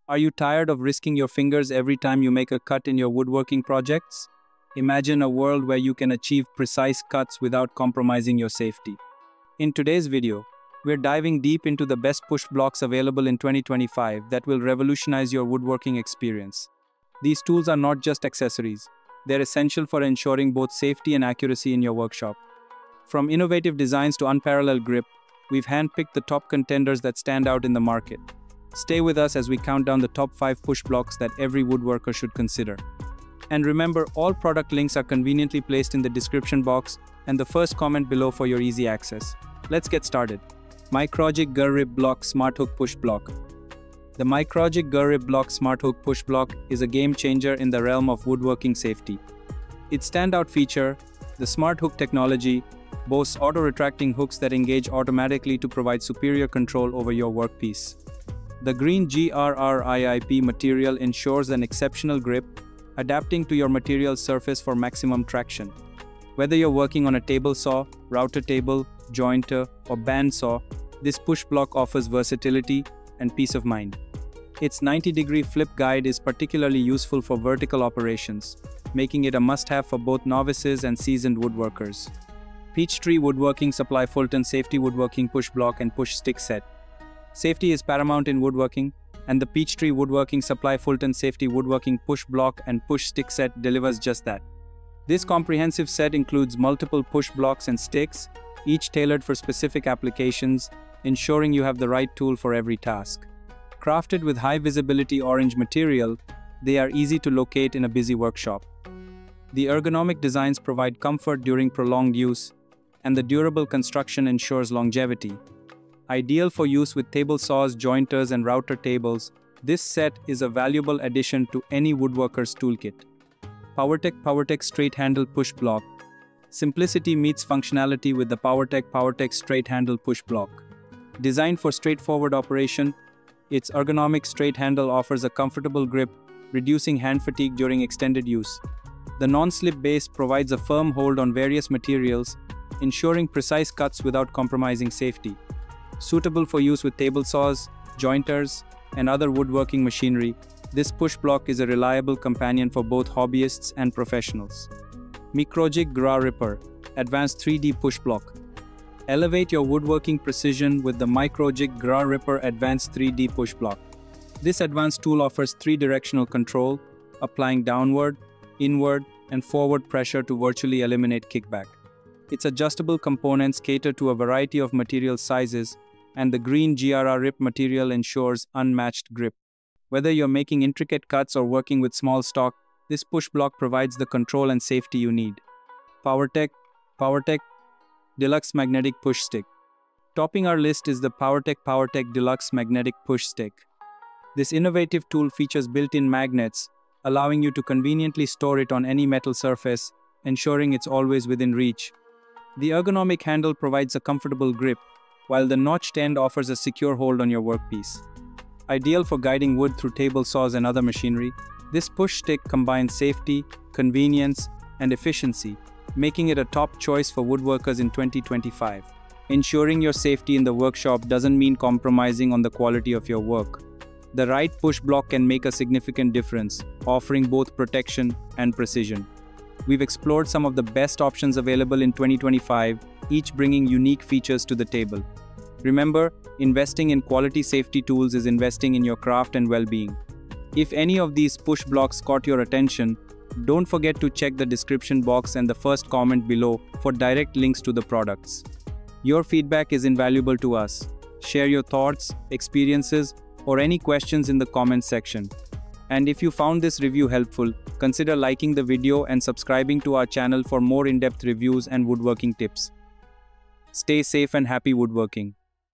Are you tired of risking your fingers every time you make a cut in your woodworking projects? Imagine a world where you can achieve precise cuts without compromising your safety. In today's video, we're diving deep into the best push blocks available in 2025 that will revolutionize your woodworking experience. These tools are not just accessories, they're essential for ensuring both safety and accuracy in your workshop. From innovative designs to unparalleled grip, we've handpicked the top contenders that stand out in the market. Stay with us as we count down the top 5 push blocks that every woodworker should consider. And remember, all product links are conveniently placed in the description box and the first comment below for your easy access. Let's get started. Microgic GurRip Block Smart Hook Push Block. The Microgic GurRip Block Smart Hook Push Block is a game changer in the realm of woodworking safety. Its standout feature, the Smart Hook technology, boasts auto-retracting hooks that engage automatically to provide superior control over your workpiece. The green GRRIP material ensures an exceptional grip, adapting to your material's surface for maximum traction. Whether you're working on a table saw, router table, jointer, or bandsaw, this push block offers versatility and peace of mind. Its 90-degree flip guide is particularly useful for vertical operations, making it a must-have for both novices and seasoned woodworkers. Peachtree Woodworking supply Fulton Safety Woodworking Push Block and Push Stick Set. Safety is paramount in woodworking, and the Peachtree Woodworking supply Fulton Safety Woodworking Push Block and Push Stick Set delivers just that. This comprehensive set includes multiple push blocks and sticks, each tailored for specific applications, ensuring you have the right tool for every task. Crafted with high-visibility orange material, they are easy to locate in a busy workshop. The ergonomic designs provide comfort during prolonged use, and the durable construction ensures longevity. Ideal for use with table saws, jointers, and router tables, this set is a valuable addition to any woodworker's toolkit. PowerTech Straight Handle Push Block. Simplicity meets functionality with the PowerTech Straight Handle Push Block. Designed for straightforward operation, its ergonomic straight handle offers a comfortable grip, reducing hand fatigue during extended use. The non-slip base provides a firm hold on various materials, ensuring precise cuts without compromising safety. Suitable for use with table saws, jointers, and other woodworking machinery, this push block is a reliable companion for both hobbyists and professionals. Microgic GRRIP Advanced 3D Push Block. Elevate your woodworking precision with the Microgic GRRIP Advanced 3D Push Block. This advanced tool offers 3-directional control, applying downward, inward, and forward pressure to virtually eliminate kickback. Its adjustable components cater to a variety of material sizes, and the green GRRIP material ensures unmatched grip. Whether you're making intricate cuts or working with small stock, this push block provides the control and safety you need. PowerTech Deluxe Magnetic Push Stick. Topping our list is the PowerTech Deluxe Magnetic Push Stick. This innovative tool features built-in magnets, allowing you to conveniently store it on any metal surface, ensuring it's always within reach. The ergonomic handle provides a comfortable grip, while the notched end offers a secure hold on your workpiece. Ideal for guiding wood through table saws and other machinery, this push stick combines safety, convenience, and efficiency, making it a top choice for woodworkers in 2025. Ensuring your safety in the workshop doesn't mean compromising on the quality of your work. The right push block can make a significant difference, offering both protection and precision. We've explored some of the best options available in 2025, each bringing unique features to the table. Remember, investing in quality safety tools is investing in your craft and well-being. If any of these push blocks caught your attention, don't forget to check the description box and the first comment below for direct links to the products. Your feedback is invaluable to us. Share your thoughts, experiences, or any questions in the comments section. And if you found this review helpful, consider liking the video and subscribing to our channel for more in-depth reviews and woodworking tips. Stay safe and happy woodworking.